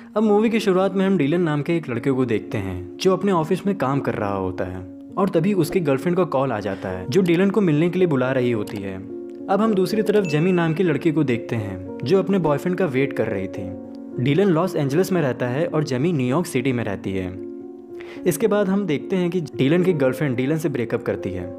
अब मूवी की शुरुआत में हम डीलन नाम के एक लड़के को देखते हैं जो अपने ऑफिस में काम कर रहा होता है और तभी उसकी गर्लफ्रेंड का कॉल आ जाता है जो डीलन को मिलने के लिए बुला रही होती है। अब हम दूसरी तरफ जेमी नाम की लड़की को देखते हैं जो अपने बॉयफ्रेंड का वेट कर रही थी। डीलन लॉस एंजलिस में रहता है और जेमी न्यूयॉर्क सिटी में रहती है। इसके बाद हम देखते हैं कि डीलन की गर्लफ्रेंड डीलन से ब्रेकअप करती है।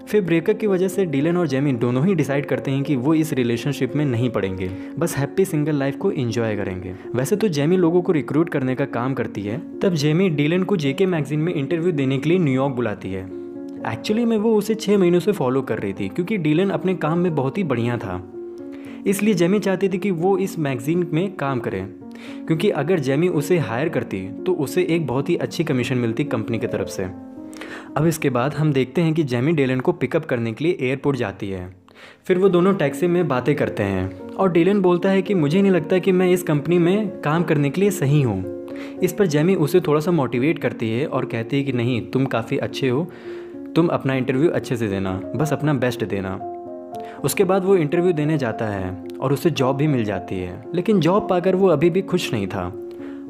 फिर ब्रेकअप की वजह से डीलन और जेमी दोनों ही डिसाइड करते हैं कि वो इस रिलेशनशिप में नहीं पड़ेंगे, बस हैप्पी सिंगल लाइफ को एंजॉय करेंगे। वैसे तो जेमी लोगों को रिक्रूट करने का काम करती है। तब जेमी डीलन को जेके मैगजीन में इंटरव्यू देने के लिए न्यूयॉर्क बुलाती है। एक्चुअली में वो उसे 6 महीनों से फॉलो कर रही थी क्योंकि डीलन अपने काम में बहुत ही बढ़िया था। इसलिए जेमी चाहती थी कि वो इस मैगजीन में काम करे क्योंकि अगर जेमी उसे हायर करती तो उसे एक बहुत ही अच्छी कमीशन मिलती कंपनी की तरफ से। अब इसके बाद हम देखते हैं कि जेमी डीलन को पिकअप करने के लिए एयरपोर्ट जाती है। फिर वो दोनों टैक्सी में बातें करते हैं और डीलन बोलता है कि मुझे नहीं लगता कि मैं इस कंपनी में काम करने के लिए सही हूँ। इस पर जेमी उसे थोड़ा सा मोटिवेट करती है और कहती है कि नहीं, तुम काफ़ी अच्छे हो, तुम अपना इंटरव्यू अच्छे से देना, बस अपना बेस्ट देना। उसके बाद वो इंटरव्यू देने जाता है और उसे जॉब भी मिल जाती है, लेकिन जॉब पाकर वो अभी भी खुश नहीं था।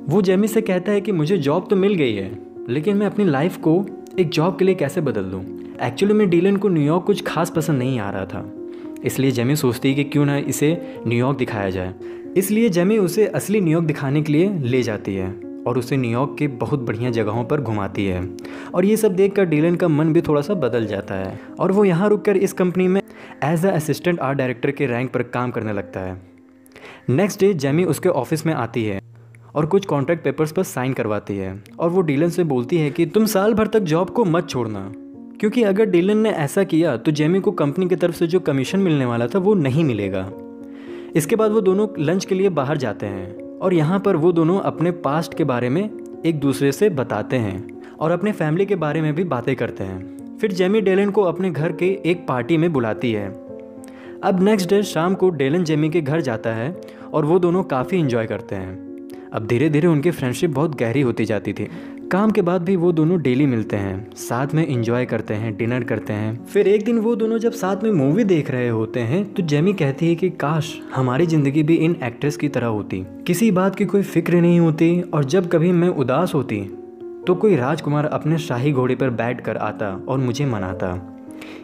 वो जेमी से कहता है कि मुझे जॉब तो मिल गई है, लेकिन मैं अपनी लाइफ को एक जॉब के लिए कैसे बदल दूँ। एक्चुअली में डीलन को न्यूयॉर्क कुछ खास पसंद नहीं आ रहा था, इसलिए जेमी सोचती है कि क्यों ना इसे न्यूयॉर्क दिखाया जाए। इसलिए जेमी उसे असली न्यूयॉर्क दिखाने के लिए ले जाती है और उसे न्यूयॉर्क के बहुत बढ़िया जगहों पर घुमाती है। और ये सब देखकर डीलन का मन भी थोड़ा सा बदल जाता है और वो यहाँ रुककर इस कंपनी में as a assistant art director के रैंक पर काम करने लगता है। नेक्स्ट डे जेमी उसके ऑफिस में आती है और कुछ कॉन्ट्रैक्ट पेपर्स पर साइन करवाती है और वो डीलन से बोलती है कि तुम साल भर तक जॉब को मत छोड़ना, क्योंकि अगर डीलन ने ऐसा किया तो जेमी को कंपनी की तरफ से जो कमीशन मिलने वाला था वो नहीं मिलेगा। इसके बाद वो दोनों लंच के लिए बाहर जाते हैं और यहाँ पर वो दोनों अपने पास्ट के बारे में एक दूसरे से बताते हैं और अपने फैमिली के बारे में भी बातें करते हैं। फिर जेमी डीलन को अपने घर के एक पार्टी में बुलाती है। अब नेक्स्ट डे शाम को डीलन जेमी के घर जाता है और वो दोनों काफ़ी इंजॉय करते हैं। अब धीरे धीरे उनकी फ्रेंडशिप बहुत गहरी होती जाती थी। काम के बाद भी वो दोनों डेली मिलते हैं, साथ में एंजॉय करते हैं, डिनर करते हैं। फिर एक दिन वो दोनों जब साथ में मूवी देख रहे होते हैं तो जेमी कहती है कि काश हमारी ज़िंदगी भी इन एक्ट्रेस की तरह होती, किसी बात की कोई फिक्र नहीं होती और जब कभी मैं उदास होती तो कोई राजकुमार अपने शाही घोड़े पर बैठ कर आता और मुझे मनाता।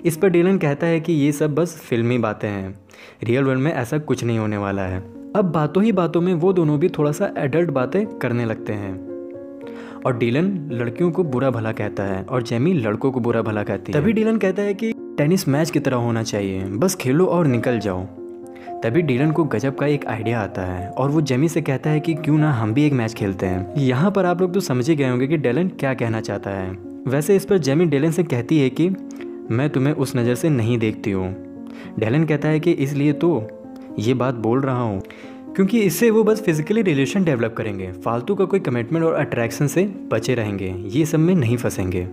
इस पर डीलन कहता है कि ये सब बस फिल्मी बातें हैं, रियल वर्ल्ड में ऐसा कुछ नहीं होने वाला है। अब बातों ही बातों में वो दोनों भी थोड़ा सा एडल्ट बातें करने लगते हैं और डीलन लड़कियों को बुरा भला कहता है और जेमी लड़कों को बुरा भला कहती है। तभी डीलन कहता है कि टेनिस मैच की तरह होना चाहिए, बस खेलो और निकल जाओ। तभी डीलन को गजब का एक आइडिया आता है और वो जेमी से कहता है कि क्यों ना हम भी एक मैच खेलते हैं। यहाँ पर आप लोग तो समझ ही गए होंगे कि डीलन क्या कहना चाहता है। वैसे इस पर जेमी डीलन से कहती है कि मैं तुम्हें उस नज़र से नहीं देखती हूँ। डीलन कहता है कि इसलिए तो ये बात बोल रहा हूँ क्योंकि इससे वो बस फिजिकली रिलेशन डेवलप करेंगे, फालतू का कोई कमिटमेंट और अट्रैक्शन से बचे रहेंगे, ये सब में नहीं फंसेंगे।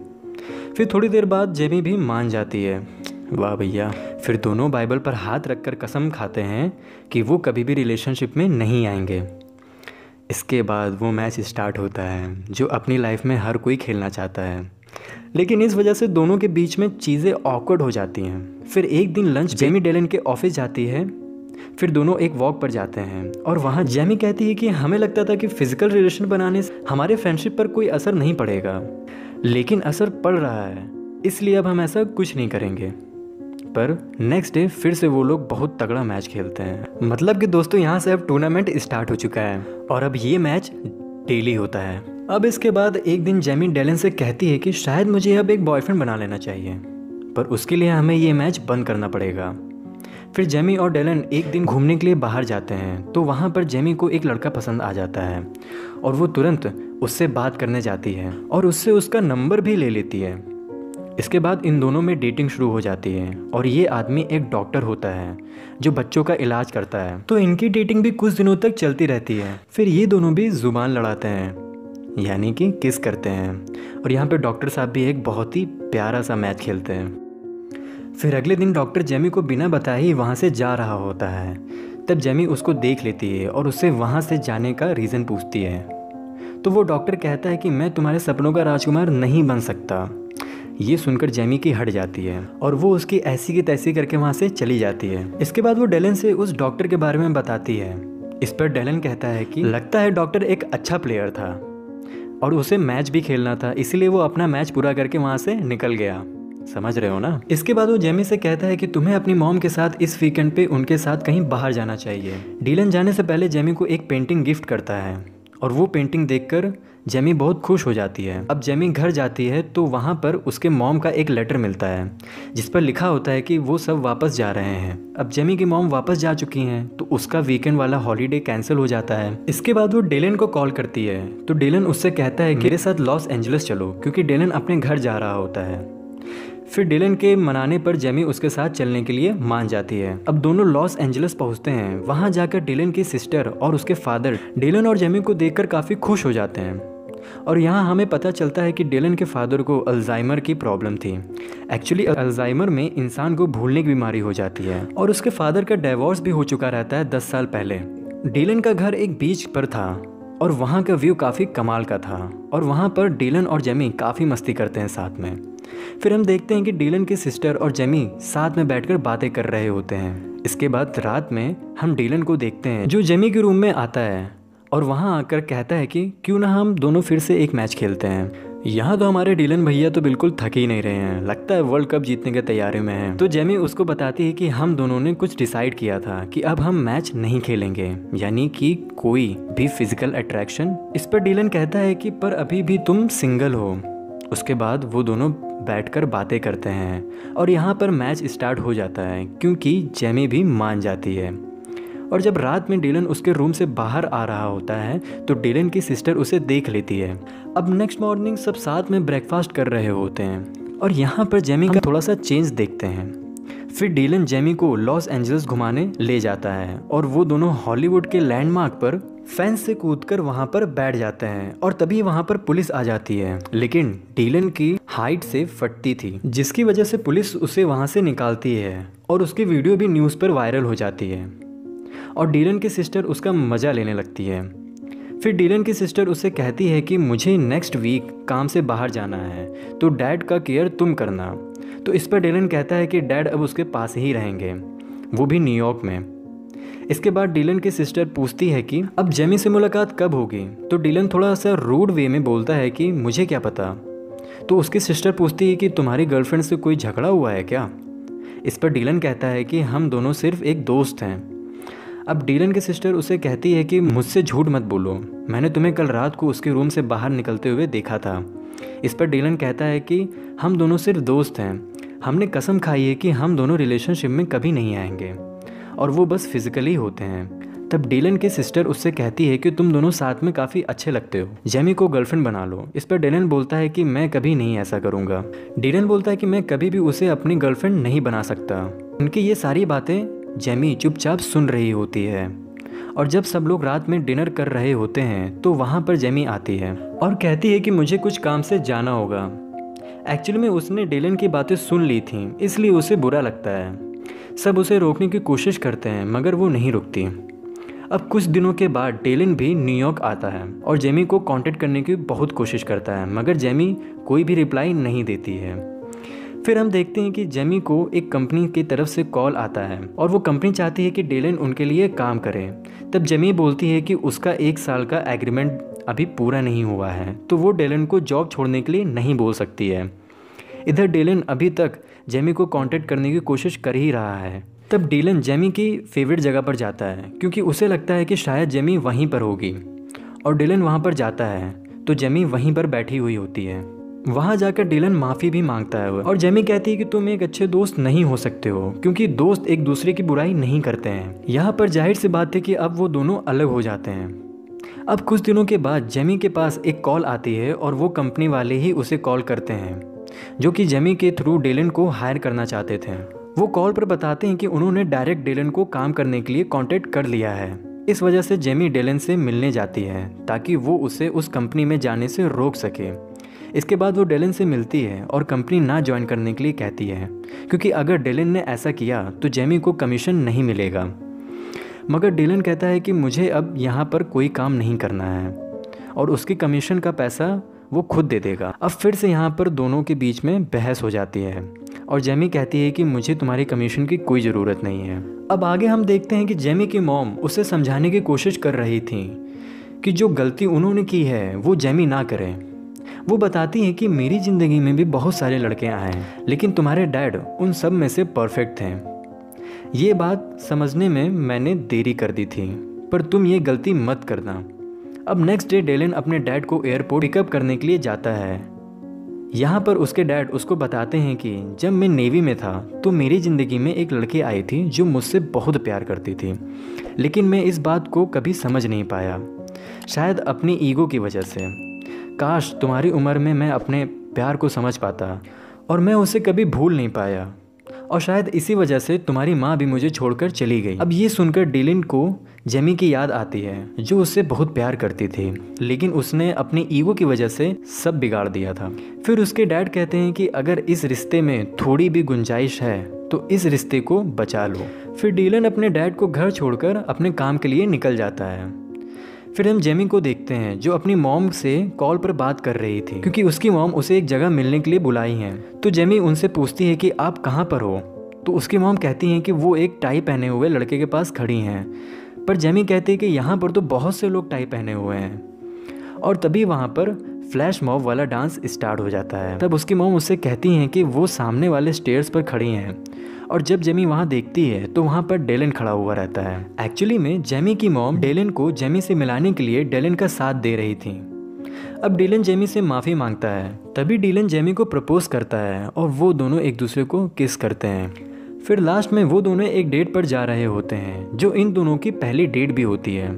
फिर थोड़ी देर बाद जेमी भी मान जाती है। वाह भैया। फिर दोनों बाइबल पर हाथ रखकर कसम खाते हैं कि वो कभी भी रिलेशनशिप में नहीं आएंगे। इसके बाद वो मैच स्टार्ट होता है जो अपनी लाइफ में हर कोई खेलना चाहता है, लेकिन इस वजह से दोनों के बीच में चीज़ें ऑकवर्ड हो जाती हैं। फिर एक दिन लंच जेमी डीलन के ऑफिस जाती है। फिर दोनों एक वॉक पर जाते हैं और वहाँ जेमी कहती है कि हमें लगता था कि फिजिकल रिलेशन बनाने से हमारे फ्रेंडशिप पर कोई असर नहीं पड़ेगा, लेकिन असर पड़ रहा है, इसलिए अब हम ऐसा कुछ नहीं करेंगे। पर नेक्स्ट डे फिर से वो लोग बहुत तगड़ा मैच खेलते हैं। मतलब कि दोस्तों यहाँ से अब टूर्नामेंट स्टार्ट हो चुका है और अब ये मैच डेली होता है। अब इसके बाद एक दिन जेमी डीलन से कहती है कि शायद मुझे अब एक बॉयफ्रेंड बना लेना चाहिए, पर उसके लिए हमें ये मैच बंद करना पड़ेगा। फिर जेमी और डीलन एक दिन घूमने के लिए बाहर जाते हैं तो वहाँ पर जेमी को एक लड़का पसंद आ जाता है और वो तुरंत उससे बात करने जाती है और उससे उसका नंबर भी ले लेती है। इसके बाद इन दोनों में डेटिंग शुरू हो जाती है और ये आदमी एक डॉक्टर होता है जो बच्चों का इलाज करता है, तो इनकी डेटिंग भी कुछ दिनों तक चलती रहती है। फिर ये दोनों भी जुबान लड़ाते हैं, यानी कि किस करते हैं, और यहाँ पे डॉक्टर साहब भी एक बहुत ही प्यारा सा मैच खेलते हैं। फिर अगले दिन डॉक्टर जेमी को बिना बताए ही वहाँ से जा रहा होता है। तब जेमी उसको देख लेती है और उससे वहाँ से जाने का रीज़न पूछती है। तो वो डॉक्टर कहता है कि मैं तुम्हारे सपनों का राजकुमार नहीं बन सकता। ये सुनकर जेमी की हट जाती है और वो उसकी ऐसी की तैसी करके वहाँ से चली जाती है। इसके बाद वो डीलन से उस डॉक्टर के बारे में बताती है इस पर डेलन कहता है कि लगता है डॉक्टर एक अच्छा प्लेयर था और उसे मैच भी खेलना था, इसीलिए वो अपना मैच पूरा करके वहाँ से निकल गया। समझ रहे हो ना। इसके बाद वो जेमी से कहता है कि तुम्हें अपनी मॉम के साथ इस वीकेंड पे उनके साथ कहीं बाहर जाना चाहिए। डीलन जाने से पहले जेमी को एक पेंटिंग गिफ्ट करता है और वो पेंटिंग देखकर जेमी बहुत खुश हो जाती है। अब जेमी घर जाती है तो वहाँ पर उसके मॉम का एक लेटर मिलता है जिस पर लिखा होता है कि वो सब वापस जा रहे हैं। अब जेमी की मॉम वापस जा चुकी हैं तो उसका वीकेंड वाला हॉलीडे कैंसिल हो जाता है। इसके बाद वो डेलन को कॉल करती है तो डेलन उससे कहता है कि मेरे साथ लॉस एंजलिस चलो, क्योंकि डेलन अपने घर जा रहा होता है। फिर डेलन के मनाने पर जेमी उसके साथ चलने के लिए मान जाती है। अब दोनों लॉस एंजलिस पहुंचते हैं। वहां जाकर डेलन की सिस्टर और उसके फादर डेलन और जेमी को देखकर काफ़ी खुश हो जाते हैं और यहाँ हमें पता चलता है कि डेलन के फादर को अल्जाइमर की प्रॉब्लम थी। एक्चुअली अल्जाइमर में इंसान को भूलने की बीमारी हो जाती है और उसके फादर का डिवोर्स भी हो चुका रहता है 10 साल पहले। डेलन का घर एक बीच पर था और वहाँ का व्यू काफ़ी कमाल का था और वहाँ पर डेलन और जेमी काफ़ी मस्ती करते हैं साथ में। फिर हम देखते हैं कि डेलन की सिस्टर और जेमी साथ में बैठकर बातें कर रहे होते हैं। इसके बाद रात में हम डेलन को देखते हैं जो जेमी के रूम में आता है और वहाँ आकर कहता है कि क्यों ना हम दोनों फिर से एक मैच खेलते हैं। यहाँ तो हमारे डीलन भैया तो बिल्कुल थक ही नहीं रहे हैं, लगता है वर्ल्ड कप जीतने की तैयारी में हैं। तो जेमी उसको बताती है कि हम दोनों ने कुछ डिसाइड किया था कि अब हम मैच नहीं खेलेंगे, यानी कि कोई भी फिजिकल अट्रैक्शन। इस पर डीलन कहता है कि पर अभी भी तुम सिंगल हो। उसके बाद वो दोनों बैठकर बातें करते हैं और यहाँ पर मैच स्टार्ट हो जाता है क्योंकि जेमी भी मान जाती है। और जब रात में डीलन उसके रूम से बाहर आ रहा होता है तो डीलन की सिस्टर उसे देख लेती है। अब नेक्स्ट मॉर्निंग सब साथ में ब्रेकफास्ट कर रहे होते हैं और यहाँ पर जेमी का थोड़ा सा चेंज देखते हैं। फिर डीलन जेमी को लॉस एंजल्स घुमाने ले जाता है और वो दोनों हॉलीवुड के लैंडमार्क पर फेंस से कूदकर वहाँ पर बैठ जाते हैं और तभी वहाँ पर पुलिस आ जाती है, लेकिन डीलन की हाइट से फटती थी जिसकी वजह से पुलिस उसे वहाँ से निकालती है और उसकी वीडियो भी न्यूज़ पर वायरल हो जाती है और डीलन की सिस्टर उसका मज़ा लेने लगती है। फिर डीलन की सिस्टर उससे कहती है कि मुझे नेक्स्ट वीक काम से बाहर जाना है तो डैड का केयर तुम करना। तो इस पर डीलन कहता है कि डैड अब उसके पास ही रहेंगे, वो भी न्यूयॉर्क में। इसके बाद डीलन की सिस्टर पूछती है कि अब जेमी से मुलाकात कब होगी। तो डीलन थोड़ा सा रूड वे में बोलता है कि मुझे क्या पता। तो उसकी सिस्टर पूछती है कि तुम्हारी गर्लफ्रेंड से कोई झगड़ा हुआ है क्या। इस पर डीलन कहता है कि हम दोनों सिर्फ एक दोस्त हैं। अब डीलन की सिस्टर उसे कहती है कि मुझसे झूठ मत बोलो, मैंने तुम्हें कल रात को उसके रूम से बाहर निकलते हुए देखा था। इस पर डीलन कहता है कि हम दोनों सिर्फ दोस्त हैं, हमने कसम खाई है कि हम दोनों रिलेशनशिप में कभी नहीं आएंगे और वो बस फिजिकली होते हैं। तब डीलन की सिस्टर उससे कहती है कि तुम दोनों साथ में काफ़ी अच्छे लगते हो, जेमी को गर्लफ्रेंड बना लो। इस पर डीलन बोलता है कि मैं कभी नहीं ऐसा करूँगा। डीलन बोलता है कि मैं कभी भी उसे अपनी गर्लफ्रेंड नहीं बना सकता। उनकी ये सारी बातें जेमी चुपचाप सुन रही होती है और जब सब लोग रात में डिनर कर रहे होते हैं तो वहाँ पर जेमी आती है और कहती है कि मुझे कुछ काम से जाना होगा। एक्चुअली में उसने डीलन की बातें सुन ली थी, इसलिए उसे बुरा लगता है। सब उसे रोकने की कोशिश करते हैं मगर वो नहीं रुकती। अब कुछ दिनों के बाद डीलन भी न्यूयॉर्क आता है और जेमी को कांटेक्ट करने की बहुत कोशिश करता है मगर जेमी कोई भी रिप्लाई नहीं देती है। फिर हम देखते हैं कि जेमी को एक कंपनी की तरफ से कॉल आता है और वो कंपनी चाहती है कि डीलन उनके लिए काम करे। तब जेमी बोलती है कि उसका 1 साल का एग्रीमेंट अभी पूरा नहीं हुआ है तो वो डीलन को जॉब छोड़ने के लिए नहीं बोल सकती है। इधर डीलन अभी तक जेमी को कांटेक्ट करने की कोशिश कर ही रहा है। तब डीलन जेमी की फेवरेट जगह पर जाता है क्योंकि उसे लगता है कि शायद जेमी वहीं पर होगी और डीलन वहाँ पर जाता है तो जेमी वहीं पर बैठी हुई होती है। वहाँ जाकर डीलन माफ़ी भी मांगता है और जेमी कहती है कि तुम एक अच्छे दोस्त नहीं हो सकते हो क्योंकि दोस्त एक दूसरे की बुराई नहीं करते हैं। यहाँ पर जाहिर सी बात है कि अब वो दोनों अलग हो जाते हैं। अब कुछ दिनों के बाद जेमी के पास एक कॉल आती है और वो कंपनी वाले ही उसे कॉल करते हैं जो कि जेमी के थ्रू डीलन को हायर करना चाहते थे। वो कॉल पर बताते हैं कि उन्होंने डायरेक्ट डीलन को काम करने के लिए कॉन्टेक्ट कर लिया है। इस वजह से जेमी डीलन से मिलने जाती है ताकि वो उसे उस कंपनी में जाने से रोक सके। इसके बाद वो डीलन से मिलती है और कंपनी ना ज्वाइन करने के लिए कहती है क्योंकि अगर डीलन ने ऐसा किया तो जेमी को कमीशन नहीं मिलेगा। मगर डीलन कहता है कि मुझे अब यहाँ पर कोई काम नहीं करना है और उसकी कमीशन का पैसा वो खुद दे देगा। अब फिर से यहाँ पर दोनों के बीच में बहस हो जाती है और जेमी कहती है कि मुझे तुम्हारी कमीशन की कोई ज़रूरत नहीं है। अब आगे हम देखते हैं कि जेमी की मॉम उसे समझाने की कोशिश कर रही थी कि जो गलती उन्होंने की है वो जेमी ना करे। वो बताती हैं कि मेरी ज़िंदगी में भी बहुत सारे लड़के आए हैं, लेकिन तुम्हारे डैड उन सब में से परफेक्ट थे। ये बात समझने में मैंने देरी कर दी थी, पर तुम ये गलती मत करना। अब नेक्स्ट डे डेलन अपने डैड को एयरपोर्ट पिकअप करने के लिए जाता है। यहाँ पर उसके डैड उसको बताते हैं कि जब मैं नेवी में था तो मेरी ज़िंदगी में एक लड़की आई थी जो मुझसे बहुत प्यार करती थी, लेकिन मैं इस बात को कभी समझ नहीं पाया, शायद अपनी ईगो की वजह से। काश तुम्हारी उम्र में मैं अपने प्यार को समझ पाता और मैं उसे कभी भूल नहीं पाया, और शायद इसी वजह से तुम्हारी माँ भी मुझे छोड़कर चली गई। अब ये सुनकर डिलिन को जेमी की याद आती है जो उससे बहुत प्यार करती थी, लेकिन उसने अपनी ईगो की वजह से सब बिगाड़ दिया था। फिर उसके डैड कहते हैं कि अगर इस रिश्ते में थोड़ी भी गुंजाइश है तो इस रिश्ते को बचा लो। फिर डिलन अपने डैड को घर छोड़कर अपने काम के लिए निकल जाता है। फिर हम जेमी को देखते हैं जो अपनी मॉम से कॉल पर बात कर रही थी, क्योंकि उसकी मॉम उसे एक जगह मिलने के लिए बुलाई हैं। तो जेमी उनसे पूछती है कि आप कहाँ पर हो, तो उसकी मॉम कहती हैं कि वो एक टाई पहने हुए लड़के के पास खड़ी हैं, पर जेमी कहती है कि यहाँ पर तो बहुत से लोग टाई पहने हुए हैं। और तभी वहाँ पर फ्लैश मॉब वाला डांस स्टार्ट हो जाता है। तब उसकी मॉम उससे कहती हैं कि वो सामने वाले स्टेयर्स पर खड़ी हैं, और जब जेमी वहाँ देखती है तो वहाँ पर डेलन खड़ा हुआ रहता है। एक्चुअली में जेमी की मॉम डेलन को जेमी से मिलाने के लिए डेलन का साथ दे रही थी। अब डेलन जेमी से माफ़ी मांगता है, तभी डेलन जेमी को प्रपोज करता है और वो दोनों एक दूसरे को किस करते हैं। फिर लास्ट में वो दोनों एक डेट पर जा रहे होते हैं जो इन दोनों की पहली डेट भी होती है।